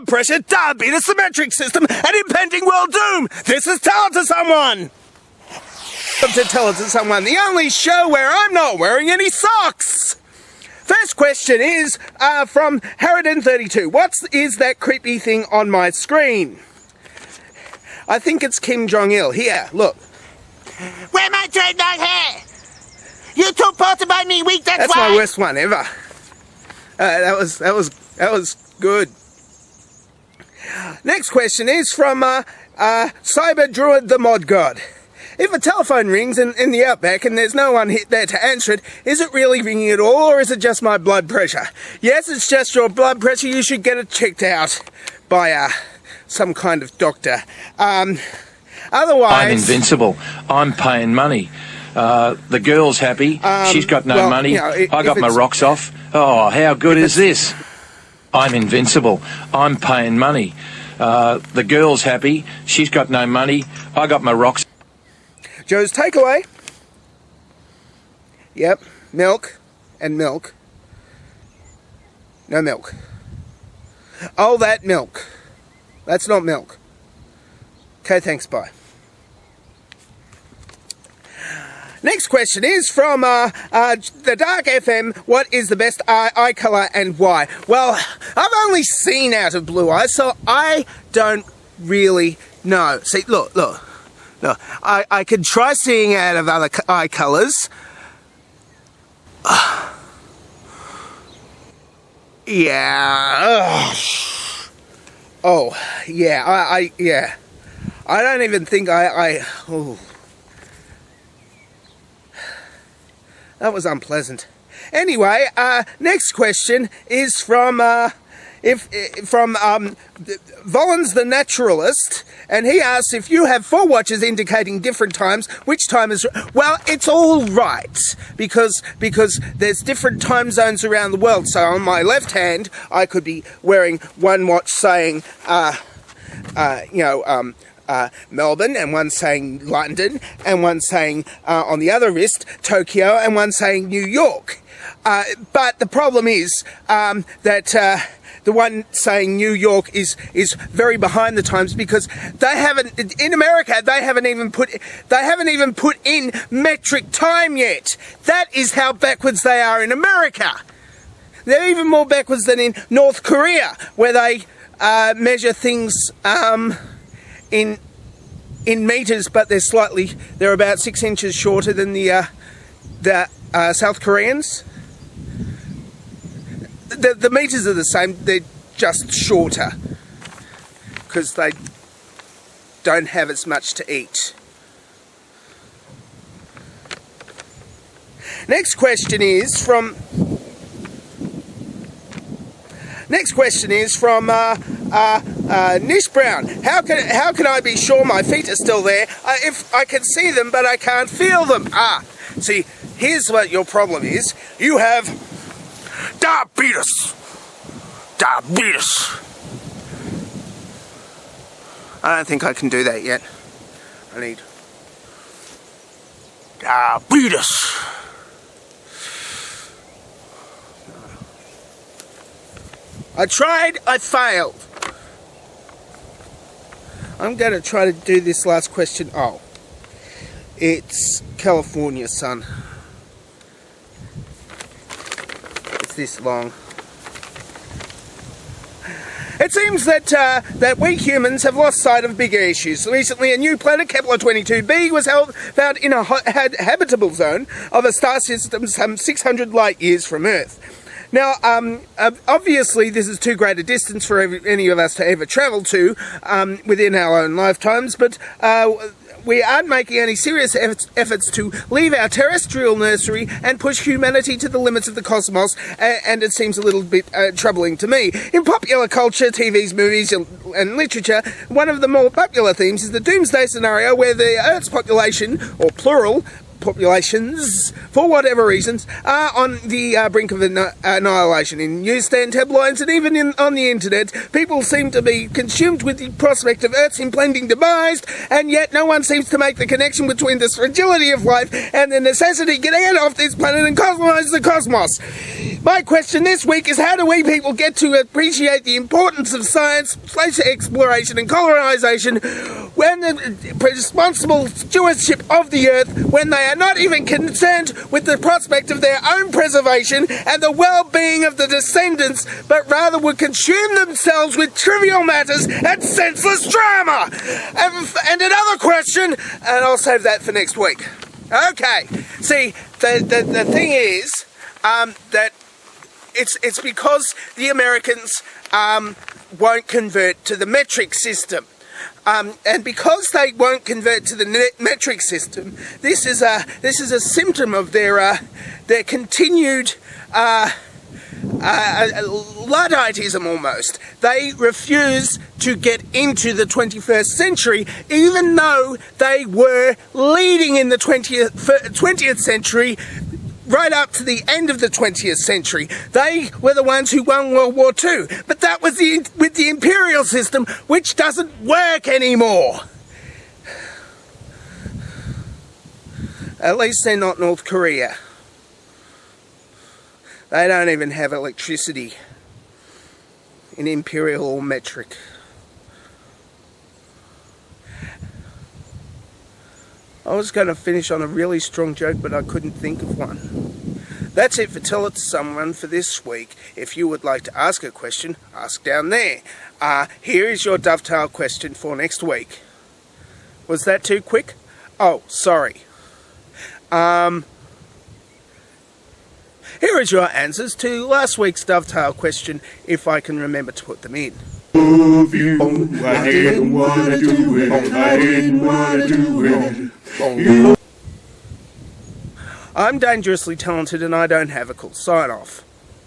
blood pressure, diabetes, the metric system, and impending world doom. This is Tell It to Someone. To Tell It to Someone, the only show where I'm not wearing any socks. First question is from Harridan32. What is that creepy thing on my screen? I think it's Kim Jong-il. Here, look. Where my dreadnought hair? You took part of my me week, that's why. My worst one ever. That was good. Next question is from Cyber Druid the Mod God. If a telephone rings in the outback and there's no one there to answer it, is it really ringing at all, or is it just my blood pressure? Yes, it's just your blood pressure. You should get it checked out by some kind of doctor. Otherwise... I'm invincible. I'm paying money. The girl's happy. She's got no money. I got my rocks off. Oh, how good is this? I'm invincible. I'm paying money. The girl's happy. She's got no money. I got my rocks. Joe's takeaway. Yep, milk and milk. No milk. Oh, that milk. That's not milk. Okay, thanks, bye. Next question is from the Dark FM. What is the best eye colour and why? Well, I've only seen Out of Blue Eyes, so I don't really know. See, look. I could try seeing out of other eye colours. Yeah. Oh, yeah. Yeah. I don't even think oh. That was unpleasant. Anyway, next question is from Volans the Naturalist, and he asks, if you have 4 watches indicating different times, which time is... Well, it's all right, because there's different time zones around the world. So on my left hand, I could be wearing one watch saying, Melbourne, and one saying London, and one saying, on the other wrist, Tokyo, and one saying New York. But the problem is that... the one saying New York is very behind the times, because they haven't, in America, they haven't even put in metric time yet. That is how backwards they are in America. They're even more backwards than in North Korea, where they measure things in meters, but they're about 6 inches shorter than the South Koreans. The meters are the same, they're just shorter, because they don't have as much to eat. Next question is from Nish Brown. How can I be sure my feet are still there if I can see them but I can't feel them? See, here's what your problem is. You have diabetus. I don't think I can do that yet. I need diabetus. I tried, I failed. I'm going to try to do this last question. Oh, it's California, son. It's this long. It seems that we humans have lost sight of bigger issues. Recently, a new planet, Kepler 22b, was found in a habitable zone of a star system some 600 light years from Earth. Now, obviously, this is too great a distance for any of us to ever travel to within our own lifetimes, but we aren't making any serious efforts to leave our terrestrial nursery and push humanity to the limits of the cosmos, and it seems a little bit troubling to me. In popular culture, TVs, movies, and literature, one of the more popular themes is the doomsday scenario where the Earth's population, or plural, populations, for whatever reasons, are on the brink of annihilation. In newsstand tabloids and even on the internet, people seem to be consumed with the prospect of Earth's impending demise, and yet no one seems to make the connection between the fragility of life and the necessity to get out of this planet and colonize the cosmos. My question this week is, how do we people get to appreciate the importance of science, space exploration and colonisation when the responsible stewardship of the earth, when they are not even concerned with the prospect of their own preservation and the well-being of the descendants, but rather would consume themselves with trivial matters and senseless drama? And another question, and I'll save that for next week. Okay, see, the thing is that it's because the Americans won't convert to the metric system. And because they won't convert to the metric system, this is a symptom of their continued Ludditism almost. They refuse to get into the 21st century, even though they were leading in the 20th century. Right up to the end of the 20th century. They were the ones who won World War II. But that was with the imperial system, which doesn't work anymore. At least they're not North Korea. They don't even have electricity in imperial or metric. I was going to finish on a really strong joke, but I couldn't think of one. That's it for Tell It to Someone for this week. If you would like to ask a question, ask down there. Here is your dovetail question for next week. Was that too quick? Oh, sorry. Here is your answers to last week's dovetail question, if I can remember to put them in. I didn't want to do it. I didn't want to do it. I'm dangerously talented and I don't have a cool sign off.